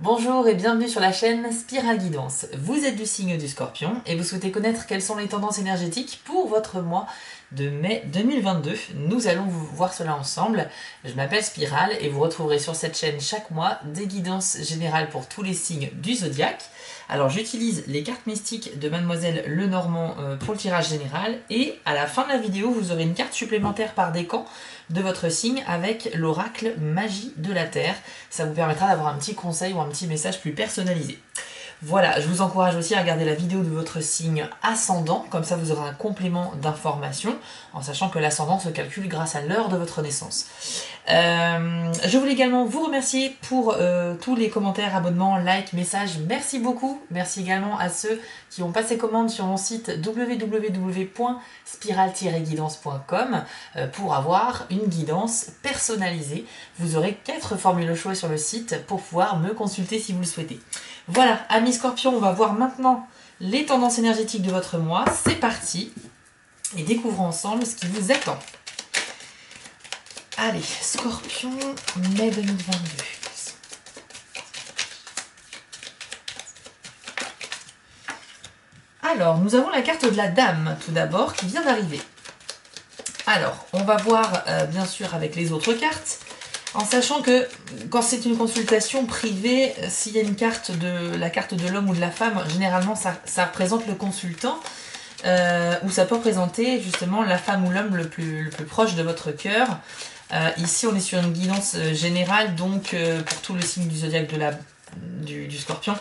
Bonjour et bienvenue sur la chaîne Spiral Guidance. Vous êtes du signe du Scorpion et vous souhaitez connaître quelles sont les tendances énergétiques pour votre mois de mai 2022. Nous allons voir cela ensemble. Je m'appelle Spiral et vous retrouverez sur cette chaîne chaque mois des guidances générales pour tous les signes du zodiaque. Alors j'utilise les cartes mystiques de Mademoiselle Lenormand pour le tirage général et à la fin de la vidéo vous aurez une carte supplémentaire par décan de votre signe avec l'oracle Magie de la Terre. Ça vous permettra d'avoir un petit conseil ou un petit message plus personnalisé. Voilà, je vous encourage aussi à regarder la vidéo de votre signe ascendant, comme ça vous aurez un complément d'information, en sachant que l'ascendant se calcule grâce à l'heure de votre naissance. Je voulais également vous remercier pour tous les commentaires, abonnements, likes, messages. Merci beaucoup. Merci également à ceux qui ont passé commande sur mon site www.spiral-guidance.com pour avoir une guidance personnalisée. Vous aurez 4 formules au choix sur le site pour pouvoir me consulter si vous le souhaitez. Voilà, amis Scorpions, on va voir maintenant les tendances énergétiques de votre mois. C'est parti et découvrons ensemble ce qui vous attend. Allez, Scorpion, mai 2022. Alors, nous avons la carte de la Dame, tout d'abord, qui vient d'arriver. Alors, on va voir, bien sûr, avec les autres cartes, en sachant que, quand c'est une consultation privée, s'il y a une carte la carte de l'homme ou de la femme, généralement, ça représente le consultant, ou ça peut représenter, justement, la femme ou l'homme le plus proche de votre cœur. Ici, on est sur une guidance générale, donc pour tout le signe du zodiaque du Scorpion.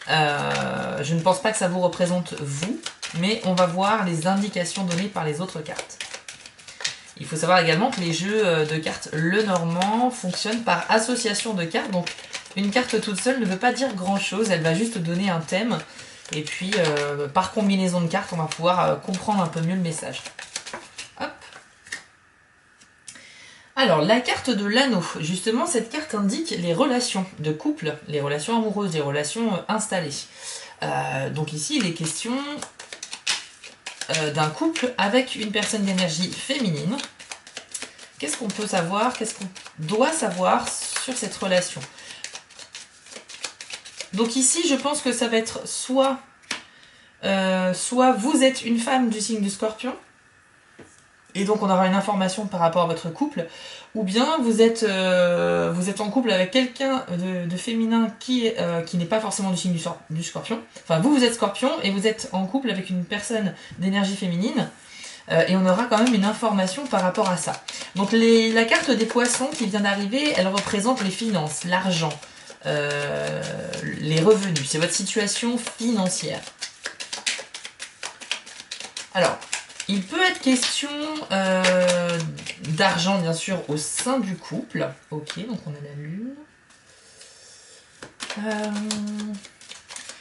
Je ne pense pas que ça vous représente vous, mais on va voir les indications données par les autres cartes. Il faut savoir également que les jeux de cartes Lenormand fonctionnent par association de cartes, donc une carte toute seule ne veut pas dire grand chose, elle va juste donner un thème, et puis par combinaison de cartes, on va pouvoir comprendre un peu mieux le message. Hop. Alors, la carte de l'anneau, justement, cette carte indique les relations de couple, les relations amoureuses, les relations installées. Donc ici, il est question d'un couple avec une personne d'énergie féminine. Qu'est-ce qu'on peut savoir, qu'est-ce qu'on doit savoir sur cette relation? Donc ici, je pense que ça va être soit vous êtes une femme du signe du Scorpion, et donc on aura une information par rapport à votre couple, ou bien vous êtes en couple avec quelqu'un de féminin qui n'est pas forcément du signe du Scorpion. Enfin, vous êtes Scorpion et vous êtes en couple avec une personne d'énergie féminine, et on aura quand même une information par rapport à ça. Donc la carte des poissons qui vient d'arriver, elle représente les finances, l'argent, les revenus. C'est votre situation financière. Alors, il peut être question d'argent, bien sûr, au sein du couple. Ok, donc on a la lune.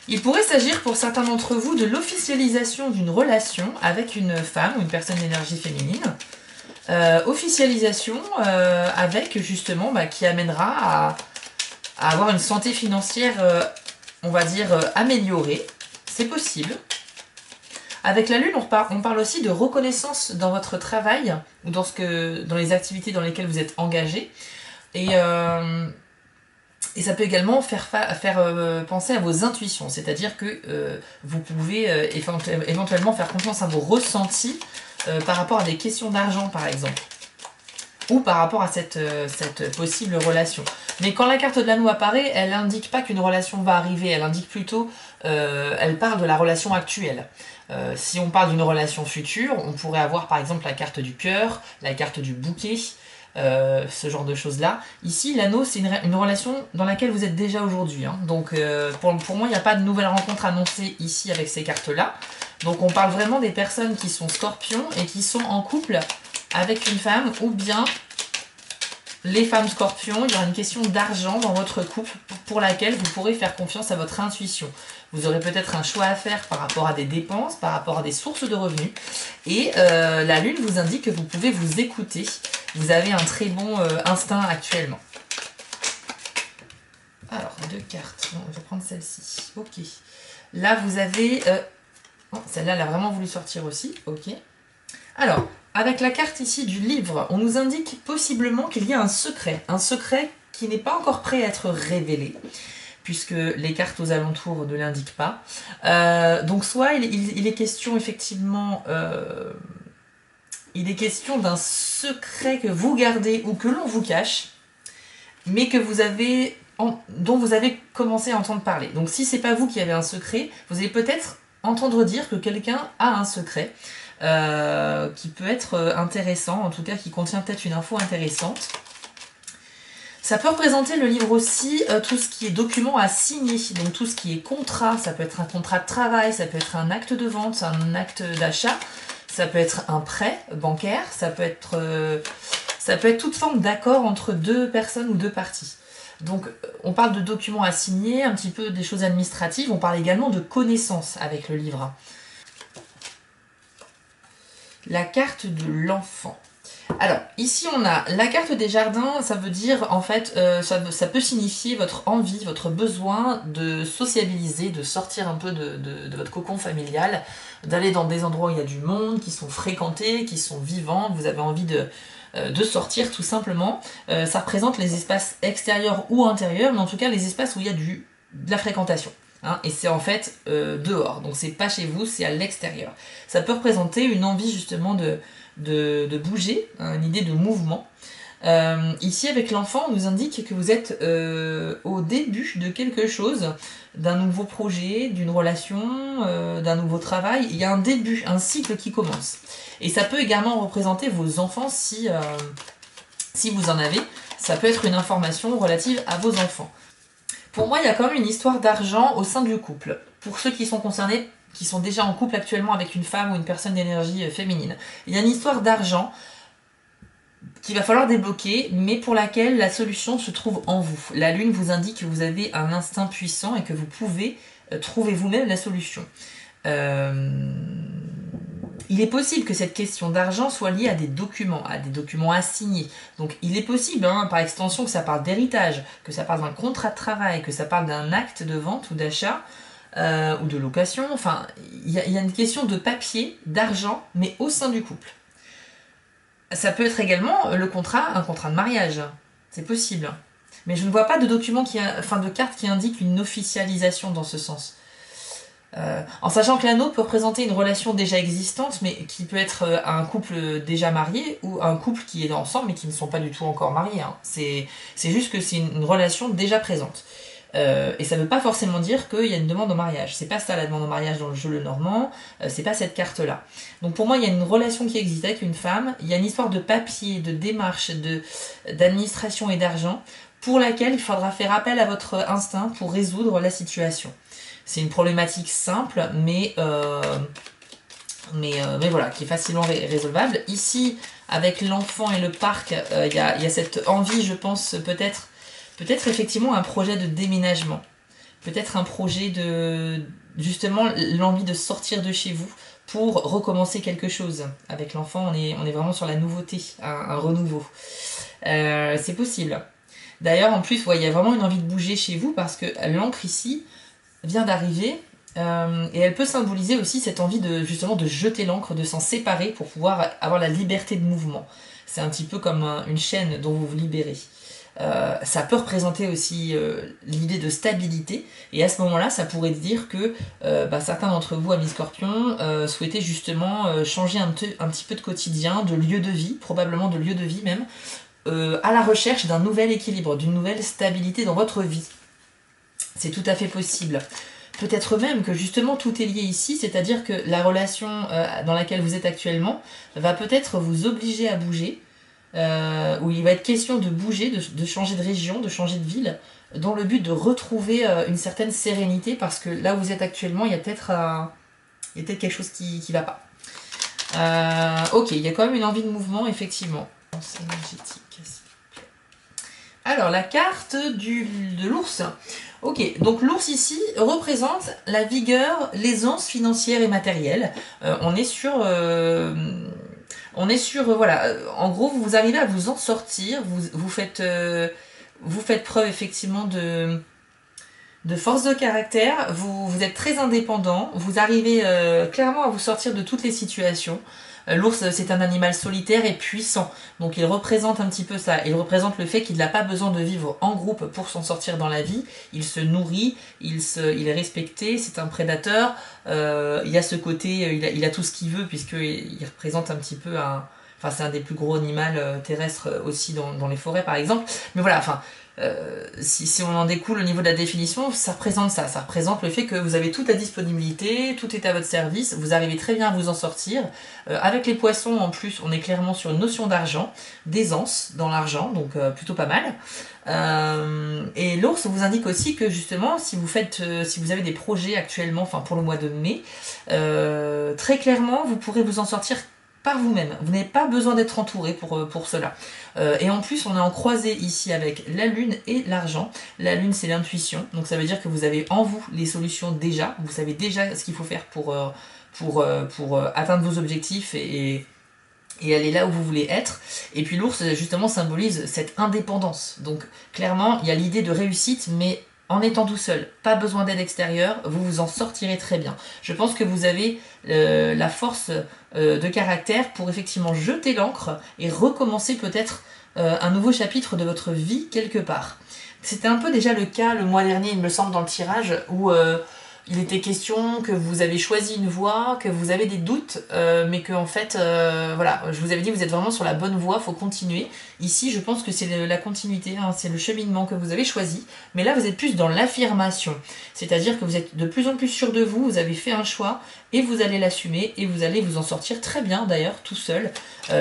Il pourrait s'agir pour certains d'entre vous de l'officialisation d'une relation avec une femme ou une personne d'énergie féminine. Officialisation avec, justement, qui amènera à avoir une santé financière, on va dire, améliorée. C'est possible. Avec la lune, on parle aussi de reconnaissance dans votre travail ou dans les activités dans lesquelles vous êtes engagé. Et ça peut également faire penser à vos intuitions, c'est-à-dire que vous pouvez éventuellement faire confiance à vos ressentis par rapport à des questions d'argent, par exemple, ou par rapport à cette possible relation. Mais quand la carte de l'anneau apparaît, elle n'indique pas qu'une relation va arriver, elle indique plutôt, elle parle de la relation actuelle. Si on parle d'une relation future, on pourrait avoir par exemple la carte du cœur, la carte du bouquet, ce genre de choses-là. Ici, l'anneau, c'est une relation dans laquelle vous êtes déjà aujourd'hui. Hein. Donc pour moi, il n'y a pas de nouvelle rencontre annoncée ici avec ces cartes-là. Donc on parle vraiment des personnes qui sont scorpions et qui sont en couple avec une femme, ou bien les femmes scorpions, il y aura une question d'argent dans votre couple pour laquelle vous pourrez faire confiance à votre intuition. Vous aurez peut-être un choix à faire par rapport à des dépenses, par rapport à des sources de revenus. Et la lune vous indique que vous pouvez vous écouter. Vous avez un très bon instinct actuellement. Alors, 2 cartes. Bon, je vais prendre celle-ci. Ok. Là, vous avez... Oh, celle-là, elle a vraiment voulu sortir aussi. Ok. Alors, avec la carte ici du livre, on nous indique possiblement qu'il y a un secret qui n'est pas encore prêt à être révélé, puisque les cartes aux alentours ne l'indiquent pas. Donc soit il est question effectivement... il est question d'un secret que vous gardez ou que l'on vous cache, mais que dont vous avez commencé à entendre parler. Donc si c'est pas vous qui avez un secret, vous allez peut-être entendre dire que quelqu'un a un secret, qui peut être intéressant, en tout cas qui contient peut-être une info intéressante. Ça peut représenter le livre aussi tout ce qui est document à signer, donc tout ce qui est contrat, ça peut être un contrat de travail, ça peut être un acte de vente, un acte d'achat, ça peut être un prêt bancaire, ça peut être toute forme d'accord entre deux personnes ou deux parties. Donc on parle de documents à signer, un petit peu des choses administratives, on parle également de connaissances avec le livre. La carte de l'enfant. Alors, ici on a la carte des jardins, ça veut dire, en fait, ça peut signifier votre envie, votre besoin de sociabiliser, de sortir un peu de votre cocon familial, d'aller dans des endroits où il y a du monde, qui sont fréquentés, qui sont vivants, vous avez envie de sortir tout simplement. Ça représente les espaces extérieurs ou intérieurs, mais en tout cas les espaces où il y a de la fréquentation. Hein, et c'est en fait dehors, donc c'est pas chez vous, c'est à l'extérieur. Ça peut représenter une envie justement de bouger, hein, une idée de mouvement. Ici avec l'enfant, on nous indique que vous êtes au début de quelque chose, d'un nouveau projet, d'une relation, d'un nouveau travail. Il y a un début, un cycle qui commence. Et ça peut également représenter vos enfants si vous en avez. Ça peut être une information relative à vos enfants. Pour moi, il y a quand même une histoire d'argent au sein du couple. Pour ceux qui sont concernés, qui sont déjà en couple actuellement avec une femme ou une personne d'énergie féminine. Il y a une histoire d'argent qu'il va falloir débloquer, mais pour laquelle la solution se trouve en vous. La lune vous indique que vous avez un instinct puissant et que vous pouvez trouver vous-même la solution. Il est possible que cette question d'argent soit liée à des documents à signer. Donc il est possible, hein, par extension, que ça parle d'héritage, que ça parle d'un contrat de travail, que ça parle d'un acte de vente ou d'achat, ou de location. Enfin, il y a une question de papier, d'argent, mais au sein du couple. Ça peut être également un contrat de mariage. C'est possible. Mais je ne vois pas de document de carte qui indique une officialisation dans ce sens. En sachant que l'anneau peut représenter une relation déjà existante, mais qui peut être un couple déjà marié ou un couple qui est ensemble mais qui ne sont pas du tout encore mariés. Hein. C'est juste que c'est une relation déjà présente. Et ça ne veut pas forcément dire qu'il y a une demande au mariage. C'est pas ça la demande au mariage dans le jeu Lenormand, c'est pas cette carte-là. Donc pour moi, il y a une relation qui existe avec une femme, il y a une histoire de papier, de démarche, d'administration et d'argent, pour laquelle il faudra faire appel à votre instinct pour résoudre la situation. C'est une problématique simple, mais voilà, qui est facilement résolvable. Ici, avec l'enfant et le parc, il y a cette envie, je pense, peut-être effectivement un projet de déménagement. Peut-être un projet justement, l'envie de sortir de chez vous pour recommencer quelque chose. Avec l'enfant, on est vraiment sur la nouveauté, un renouveau. C'est possible. D'ailleurs, en plus, il y a vraiment une envie de bouger chez vous parce que l'encre ici vient d'arriver et elle peut symboliser aussi cette envie justement de jeter l'encre, de s'en séparer pour pouvoir avoir la liberté de mouvement. C'est un petit peu comme une chaîne dont vous vous libérez. Ça peut représenter aussi l'idée de stabilité, et à ce moment-là, ça pourrait dire que certains d'entre vous, amis Scorpions, souhaitaient justement changer un petit peu de quotidien, de lieu de vie, probablement de lieu de vie même, à la recherche d'un nouvel équilibre, d'une nouvelle stabilité dans votre vie. C'est tout à fait possible. Peut-être même que justement tout est lié ici, c'est-à-dire que la relation dans laquelle vous êtes actuellement va peut-être vous obliger à bouger, où il va être question de bouger, de changer de région, de changer de ville, dans le but de retrouver une certaine sérénité, parce que là où vous êtes actuellement, il y a peut-être quelque chose qui va pas. Ok, il y a quand même une envie de mouvement, effectivement. Énergétique. Alors, la carte de l'ours. Ok, donc l'ours ici représente la vigueur, l'aisance financière et matérielle. On est sur, voilà, en gros, vous arrivez à vous en sortir, vous faites preuve effectivement de force de caractère, vous êtes très indépendant, vous arrivez clairement à vous sortir de toutes les situations. L'ours, c'est un animal solitaire et puissant, donc il représente un petit peu ça. Il représente le fait qu'il n'a pas besoin de vivre en groupe pour s'en sortir dans la vie. Il se nourrit, il est respecté, c'est un prédateur. Il y a ce côté, il a tout ce qu'il veut, puisqu'il représente un petit peu un... Enfin, c'est un des plus gros animaux terrestres aussi dans les forêts, par exemple. Mais voilà, enfin... si on en découle au niveau de la définition, ça représente ça. Ça représente le fait que vous avez toute la disponibilité, tout est à votre service, vous arrivez très bien à vous en sortir. Avec les poissons, en plus, on est clairement sur une notion d'argent, d'aisance dans l'argent, donc plutôt pas mal. Et l'ours vous indique aussi que justement, si vous avez des projets actuellement, enfin pour le mois de mai, très clairement, vous pourrez vous en sortir par vous-même. Vous n'avez pas besoin d'être entouré pour cela. Et en plus, on est en croisée ici avec la lune et l'argent. La lune, c'est l'intuition. Donc ça veut dire que vous avez en vous les solutions déjà. Vous savez déjà ce qu'il faut faire pour atteindre vos objectifs et aller là où vous voulez être. Et puis l'ours, justement, symbolise cette indépendance. Donc clairement, il y a l'idée de réussite, mais en étant tout seul, pas besoin d'aide extérieure, vous vous en sortirez très bien. Je pense que vous avez la force de caractère pour effectivement jeter l'encre et recommencer peut-être un nouveau chapitre de votre vie quelque part. C'était un peu déjà le cas le mois dernier, il me semble, dans le tirage, où il était question que vous avez choisi une voie, que vous avez des doutes, mais que en fait, voilà, je vous avais dit, vous êtes vraiment sur la bonne voie, faut continuer. Ici, je pense que c'est la continuité, hein, c'est le cheminement que vous avez choisi, mais là, vous êtes plus dans l'affirmation. C'est-à-dire que vous êtes de plus en plus sûr de vous, vous avez fait un choix, et vous allez l'assumer, et vous allez vous en sortir très bien, d'ailleurs, tout seul.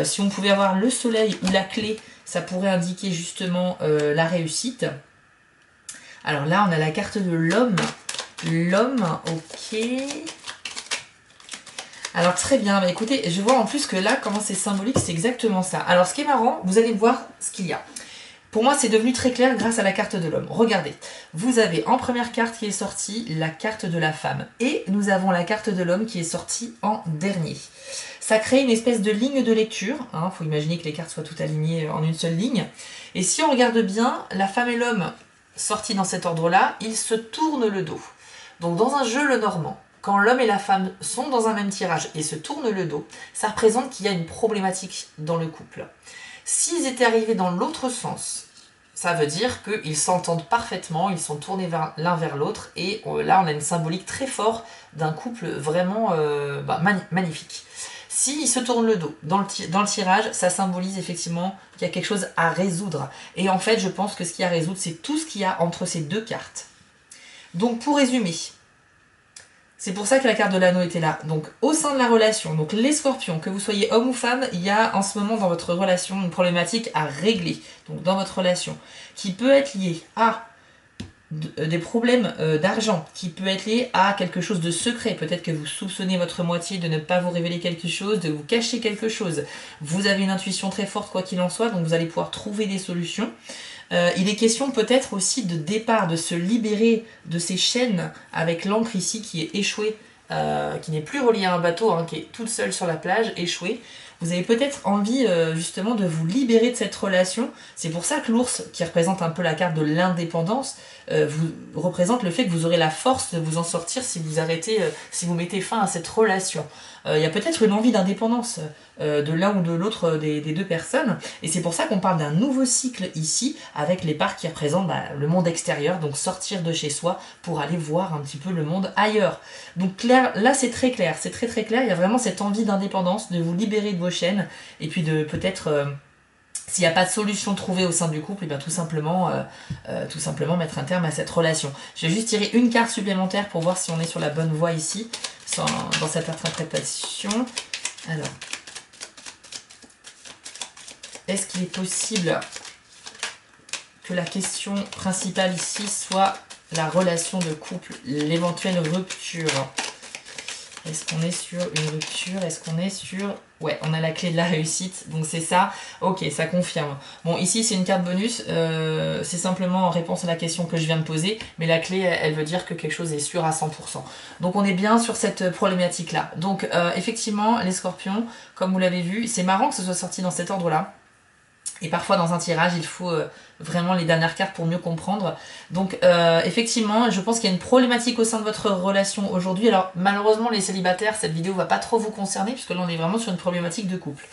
Si on pouvait avoir le soleil ou la clé, ça pourrait indiquer justement la réussite. Alors là, on a la carte de l'homme. L'homme, ok. Alors très bien, bah écoutez, je vois en plus que là, comment c'est symbolique, c'est exactement ça. Alors ce qui est marrant, vous allez voir ce qu'il y a. Pour moi, c'est devenu très clair grâce à la carte de l'homme. Regardez, vous avez en première carte qui est sortie la carte de la femme. Et nous avons la carte de l'homme qui est sortie en dernier. Ça crée une espèce de ligne de lecture. Hein, faut imaginer que les cartes soient toutes alignées en une seule ligne. Et si on regarde bien, la femme et l'homme sortis dans cet ordre-là, ils se tournent le dos. Donc dans un jeu le normand, quand l'homme et la femme sont dans un même tirage et se tournent le dos, ça représente qu'il y a une problématique dans le couple. S'ils étaient arrivés dans l'autre sens, ça veut dire qu'ils s'entendent parfaitement, ils sont tournés l'un vers l'autre, et là on a une symbolique très forte d'un couple vraiment magnifique. S'ils se tournent le dos dans le tirage, ça symbolise effectivement qu'il y a quelque chose à résoudre. Et en fait, je pense que ce qu'il y a à résoudre, c'est tout ce qu'il y a entre ces deux cartes. Donc pour résumer, c'est pour ça que la carte de l'anneau était là. Donc au sein de la relation, donc les scorpions, que vous soyez homme ou femme, il y a en ce moment dans votre relation une problématique à régler. Donc dans votre relation, qui peut être liée à des problèmes d'argent, qui peut être lié à quelque chose de secret. Peut-être que vous soupçonnez votre moitié de ne pas vous révéler quelque chose, de vous cacher quelque chose. Vous avez une intuition très forte quoi qu'il en soit, donc vous allez pouvoir trouver des solutions. Il est question peut-être aussi de départ, de se libérer de ces chaînes avec l'encre ici qui est échouée, qui n'est plus reliée à un bateau, hein, qui est toute seule sur la plage, échouée. Vous avez peut-être envie justement de vous libérer de cette relation. C'est pour ça que l'ours, qui représente un peu la carte de l'indépendance, vous représente le fait que vous aurez la force de vous en sortir si vous arrêtez, si vous mettez fin à cette relation. Il y a peut-être une envie d'indépendance de l'un ou de l'autre des deux personnes, et c'est pour ça qu'on parle d'un nouveau cycle ici, avec les parts qui représentent le monde extérieur, donc sortir de chez soi pour aller voir un petit peu le monde ailleurs. Donc clair, là c'est très clair, c'est très très clair, il y a vraiment cette envie d'indépendance, de vous libérer de vos chaînes, et puis de peut-être... s'il n'y a pas de solution trouvée au sein du couple, et bien tout simplement mettre un terme à cette relation. Je vais juste tirer une carte supplémentaire pour voir si on est sur la bonne voie ici, dans cette interprétation. Alors, est-ce qu'il est possible que la question principale ici soit la relation de couple, l'éventuelle rupture? Est-ce qu'on est sur une rupture? Est-ce qu'on est sur... Ouais, on a la clé de la réussite, donc c'est ça. Ok, ça confirme. Bon, ici, c'est une carte bonus. C'est simplement en réponse à la question que je viens de poser. Mais la clé, elle veut dire que quelque chose est sûr à 100%. Donc, on est bien sur cette problématique-là. Donc, effectivement, les scorpions, comme vous l'avez vu, c'est marrant que ce soit sorti dans cet ordre-là. Et parfois dans un tirage, il faut vraiment les dernières cartes pour mieux comprendre. Donc effectivement, je pense qu'il y a une problématique au sein de votre relation aujourd'hui. Alors malheureusement, les célibataires, cette vidéo va pas trop vous concerner, puisque là on est vraiment sur une problématique de couple.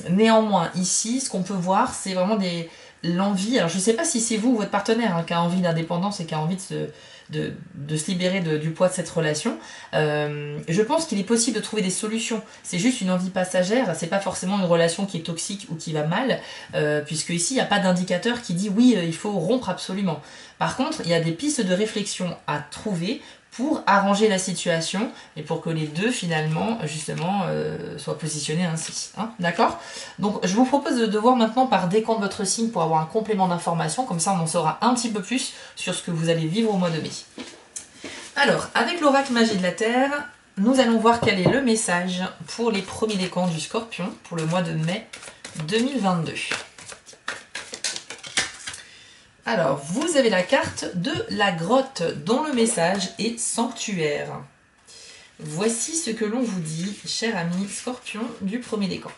Néanmoins, ici, ce qu'on peut voir, c'est vraiment l'envie. Alors je sais pas si c'est vous ou votre partenaire qui a envie d'indépendance et qui a envie de se libérer du poids de cette relation. Je pense qu'il est possible de trouver des solutions. C'est juste une envie passagère, c'est pas forcément une relation qui est toxique ou qui va mal, puisque ici il n'y a pas d'indicateur qui dit oui, il faut rompre absolument. Par contre, il y a des pistes de réflexion à trouver pour arranger la situation et pour que les deux finalement justement soient positionnés ainsi. Hein, d'accord? Donc je vous propose de voir maintenant par décompte de votre signe pour avoir un complément d'information, comme ça on en saura un petit peu plus sur ce que vous allez vivre au mois de mai. Alors, avec l'oracle Magie de la Terre, nous allons voir quel est le message pour les premiers décans du Scorpion pour le mois de mai 2022. Alors, vous avez la carte de la grotte dont le message est sanctuaire. Voici ce que l'on vous dit, cher ami Scorpion du premier décan.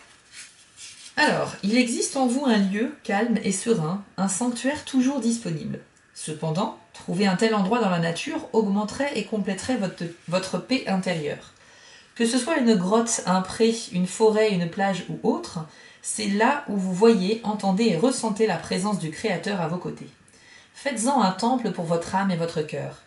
Alors, il existe en vous un lieu calme et serein, un sanctuaire toujours disponible. Cependant, trouver un tel endroit dans la nature augmenterait et compléterait votre paix intérieure. Que ce soit une grotte, un pré, une forêt, une plage ou autre, c'est là où vous voyez, entendez et ressentez la présence du Créateur à vos côtés. Faites-en un temple pour votre âme et votre cœur.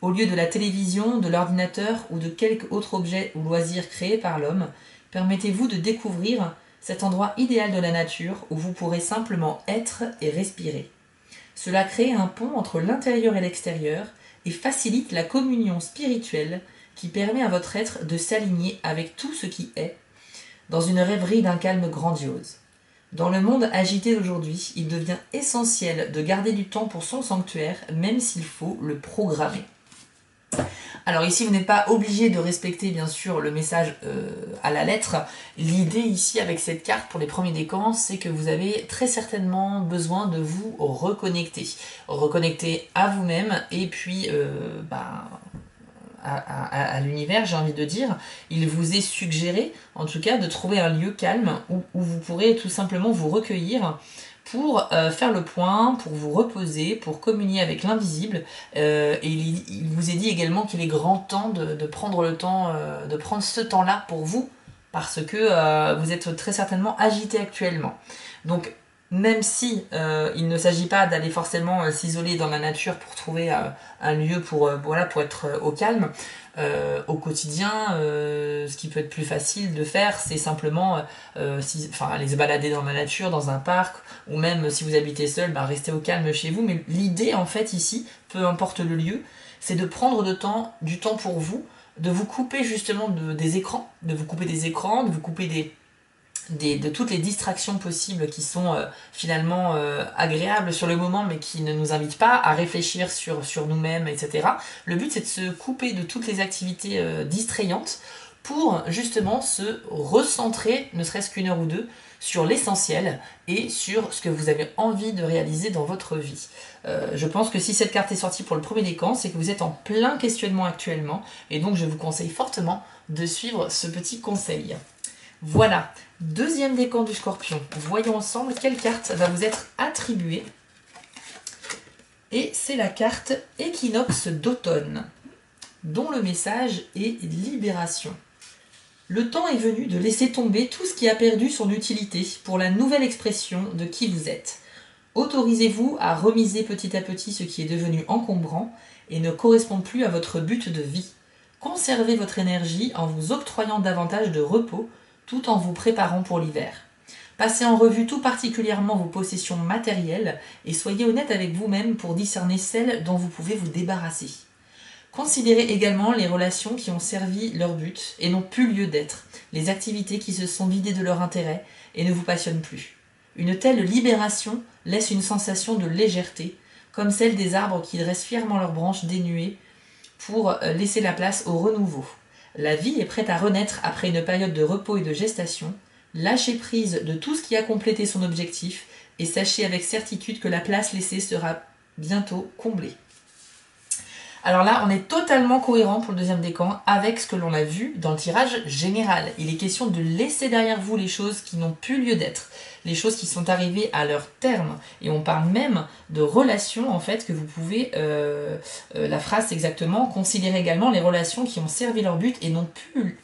Au lieu de la télévision, de l'ordinateur ou de quelque autre objet ou loisir créé par l'homme, permettez-vous de découvrir cet endroit idéal de la nature où vous pourrez simplement être et respirer. Cela crée un pont entre l'intérieur et l'extérieur et facilite la communion spirituelle qui permet à votre être de s'aligner avec tout ce qui est, dans une rêverie d'un calme grandiose. Dans le monde agité d'aujourd'hui, il devient essentiel de garder du temps pour son sanctuaire, même s'il faut le programmer. Alors ici, vous n'êtes pas obligé de respecter bien sûr le message à la lettre. L'idée ici avec cette carte pour les premiers décans, c'est que vous avez très certainement besoin de vous reconnecter. Reconnecter à vous-même et puis à l'univers, j'ai envie de dire. Il vous est suggéré, en tout cas, de trouver un lieu calme où vous pourrez tout simplement vous recueillir pour faire le point, pour vous reposer, pour communier avec l'invisible. Et il vous est dit également qu'il est grand temps de prendre le temps, de prendre ce temps-là pour vous, parce que vous êtes très certainement agité actuellement. Donc, même si il ne s'agit pas d'aller forcément s'isoler dans la nature pour trouver un lieu pour être au calme, au quotidien, ce qui peut être plus facile de faire, c'est simplement aller se balader dans la nature, dans un parc, ou même si vous habitez seul, rester au calme chez vous. Mais l'idée en fait ici, peu importe le lieu, c'est de prendre du temps pour vous, de vous couper justement des écrans, de vous couper de toutes les distractions possibles qui sont finalement agréables sur le moment mais qui ne nous invitent pas à réfléchir sur nous-mêmes, etc. Le but c'est de se couper de toutes les activités distrayantes pour justement se recentrer, ne serait-ce qu'une heure ou deux, sur l'essentiel et sur ce que vous avez envie de réaliser dans votre vie. Je pense que si cette carte est sortie pour le premier décan, c'est que vous êtes en plein questionnement actuellement et donc je vous conseille fortement de suivre ce petit conseil. Voilà, deuxième décan du Scorpion. Voyons ensemble quelle carte va vous être attribuée. Et c'est la carte Équinoxe d'automne, dont le message est libération. Le temps est venu de laisser tomber tout ce qui a perdu son utilité pour la nouvelle expression de qui vous êtes. Autorisez-vous à remiser petit à petit ce qui est devenu encombrant et ne correspond plus à votre but de vie. Conservez votre énergie en vous octroyant davantage de repos, tout en vous préparant pour l'hiver. Passez en revue tout particulièrement vos possessions matérielles et soyez honnête avec vous-même pour discerner celles dont vous pouvez vous débarrasser. Considérez également les relations qui ont servi leur but et n'ont plus lieu d'être, les activités qui se sont vidées de leur intérêt et ne vous passionnent plus. Une telle libération laisse une sensation de légèreté, comme celle des arbres qui dressent fièrement leurs branches dénuées pour laisser la place au renouveau. La vie est prête à renaître après une période de repos et de gestation. Lâchez prise de tout ce qui a complété son objectif et sachez avec certitude que la place laissée sera bientôt comblée. Alors là, on est totalement cohérent pour le deuxième décan avec ce que l'on a vu dans le tirage général. Il est question de laisser derrière vous les choses qui n'ont plus lieu d'être, les choses qui sont arrivées à leur terme. Et on parle même de relations, en fait, que vous pouvez, la phrase c'est exactement, considérer également les relations qui ont servi leur but et n'ont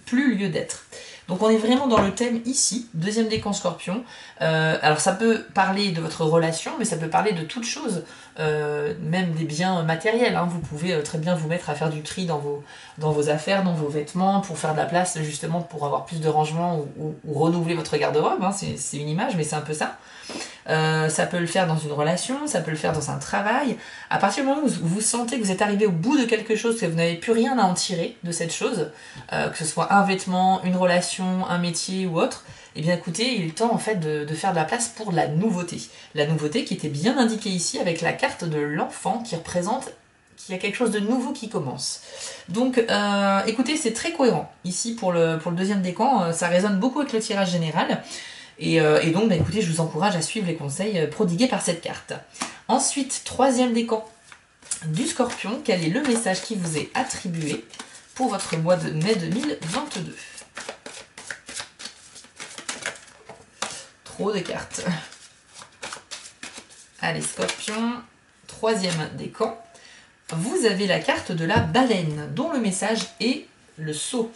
plus lieu d'être. Donc on est vraiment dans le thème ici, deuxième décan Scorpion. Alors ça peut parler de votre relation, mais ça peut parler de toute chose, même des biens matériels. Hein. Vous pouvez très bien vous mettre à faire du tri dans vos affaires, dans vos vêtements, pour faire de la place justement pour avoir plus de rangement ou renouveler votre garde-robe. Hein. C'est une image, mais c'est un peu ça. Ça peut le faire dans une relation, ça peut le faire dans un travail. À partir du moment où vous sentez que vous êtes arrivé au bout de quelque chose, que vous n'avez plus rien à en tirer de cette chose, que ce soit un vêtement, une relation, un métier ou autre, eh bien écoutez, il est temps en fait de faire de la place pour la nouveauté. La nouveauté qui était bien indiquée ici avec la carte de l'enfant qui représente qu'il y a quelque chose de nouveau qui commence. Donc écoutez, c'est très cohérent. Ici pour le deuxième décan, ça résonne beaucoup avec le tirage général. Et donc, bah, écoutez, je vous encourage à suivre les conseils prodigués par cette carte. Ensuite, troisième décan du Scorpion. Quel est le message qui vous est attribué pour votre mois de mai 2022? Trop de cartes. Allez, Scorpion, troisième décan. Vous avez la carte de la baleine, dont le message est le saut.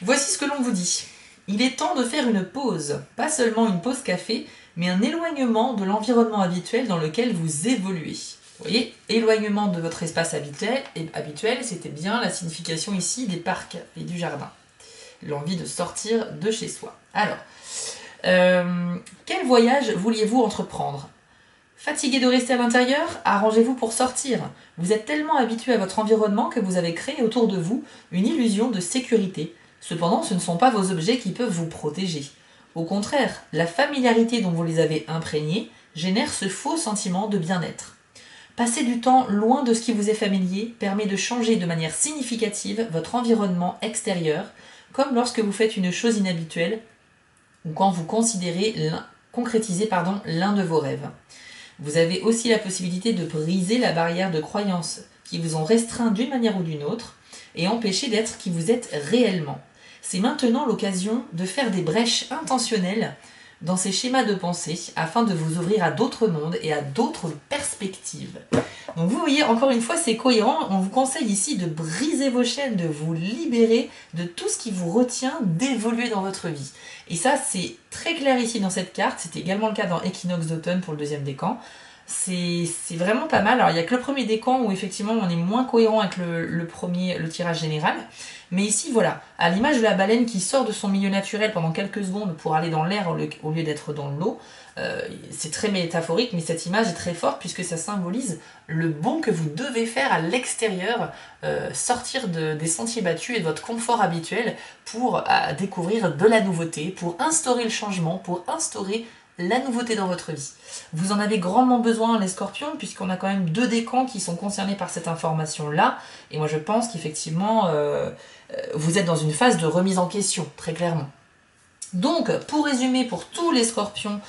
Voici ce que l'on vous dit. Il est temps de faire une pause, pas seulement une pause café, mais un éloignement de l'environnement habituel dans lequel vous évoluez. Vous voyez, éloignement de votre espace habituel, c'était bien la signification ici des parcs et du jardin. L'envie de sortir de chez soi. Alors, quel voyage vouliez-vous entreprendre? Fatigué de rester à l'intérieur? Arrangez-vous pour sortir. Vous êtes tellement habitué à votre environnement que vous avez créé autour de vous une illusion de sécurité. Cependant, ce ne sont pas vos objets qui peuvent vous protéger. Au contraire, la familiarité dont vous les avez imprégnés génère ce faux sentiment de bien-être. Passer du temps loin de ce qui vous est familier permet de changer de manière significative votre environnement extérieur, comme lorsque vous faites une chose inhabituelle ou quand vous concrétisez l'un de vos rêves. Vous avez aussi la possibilité de briser la barrière de croyances qui vous ont restreint d'une manière ou d'une autre et empêché d'être qui vous êtes réellement. C'est maintenant l'occasion de faire des brèches intentionnelles dans ces schémas de pensée afin de vous ouvrir à d'autres mondes et à d'autres perspectives. Donc vous voyez, encore une fois, c'est cohérent. On vous conseille ici de briser vos chaînes, de vous libérer de tout ce qui vous retient d'évoluer dans votre vie. Et ça, c'est très clair ici dans cette carte. C'était également le cas dans Équinoxe d'automne pour le deuxième décan. C'est vraiment pas mal. Alors il n'y a que le premier décan où effectivement on est moins cohérent avec le tirage général. Mais ici voilà, à l'image de la baleine qui sort de son milieu naturel pendant quelques secondes pour aller dans l'air au lieu d'être dans l'eau, c'est très métaphorique, mais cette image est très forte puisque ça symbolise le bond que vous devez faire à l'extérieur, sortir des sentiers battus et de votre confort habituel pour découvrir de la nouveauté, pour instaurer le changement, pour instaurer la nouveauté dans votre vie. Vous en avez grandement besoin, les Scorpions, puisqu'on a quand même 2 décans qui sont concernés par cette information-là. Et moi, je pense qu'effectivement, vous êtes dans une phase de remise en question, très clairement. Donc, pour résumer, pour tous les Scorpions,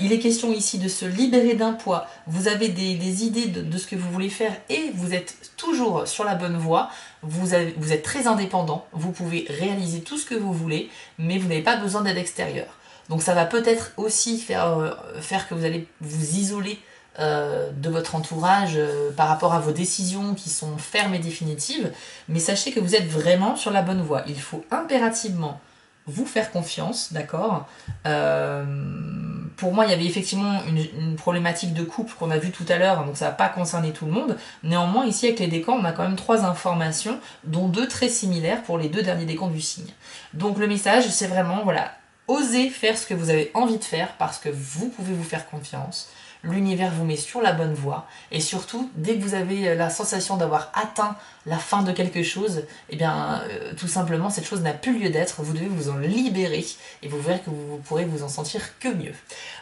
il est question ici de se libérer d'un poids. Vous avez des idées de ce que vous voulez faire et vous êtes toujours sur la bonne voie. Vous êtes très indépendant. Vous pouvez réaliser tout ce que vous voulez, mais vous n'avez pas besoin d'aide extérieure. Donc ça va peut-être aussi faire que vous allez vous isoler de votre entourage par rapport à vos décisions qui sont fermes et définitives. Mais sachez que vous êtes vraiment sur la bonne voie. Il faut impérativement vous faire confiance, d'accord? Pour moi, il y avait effectivement une problématique de couple qu'on a vue tout à l'heure, donc ça va pas concerner tout le monde. Néanmoins, ici, avec les décans, on a quand même 3 informations, dont 2 très similaires pour les 2 derniers décans du signe. Donc le message, c'est vraiment, voilà, osez faire ce que vous avez envie de faire parce que vous pouvez vous faire confiance. L'univers vous met sur la bonne voie. Et surtout, dès que vous avez la sensation d'avoir atteint la fin de quelque chose, eh bien, tout simplement, cette chose n'a plus lieu d'être. Vous devez vous en libérer et vous verrez que vous pourrez vous en sentir que mieux.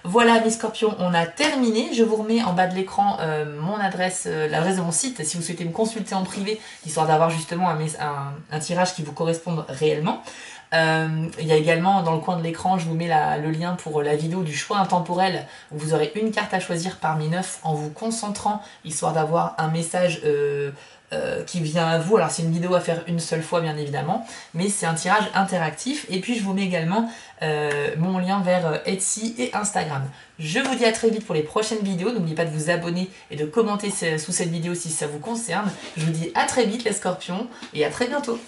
Voilà, mes Scorpions, on a terminé. Je vous remets en bas de l'écran mon adresse, l'adresse de mon site, si vous souhaitez me consulter en privé, histoire d'avoir justement un tirage qui vous corresponde réellement. Il y a également dans le coin de l'écran, je vous mets le lien pour la vidéo du choix intemporel, où vous aurez une carte à choisir parmi 9 en vous concentrant, histoire d'avoir un message qui vient à vous. Alors c'est une vidéo à faire une seule fois bien évidemment, mais c'est un tirage interactif. Et puis je vous mets également mon lien vers Etsy et Instagram. Je vous dis à très vite pour les prochaines vidéos. N'oubliez pas de vous abonner et de commenter sous cette vidéo si ça vous concerne. Je vous dis à très vite les scorpions et à très bientôt.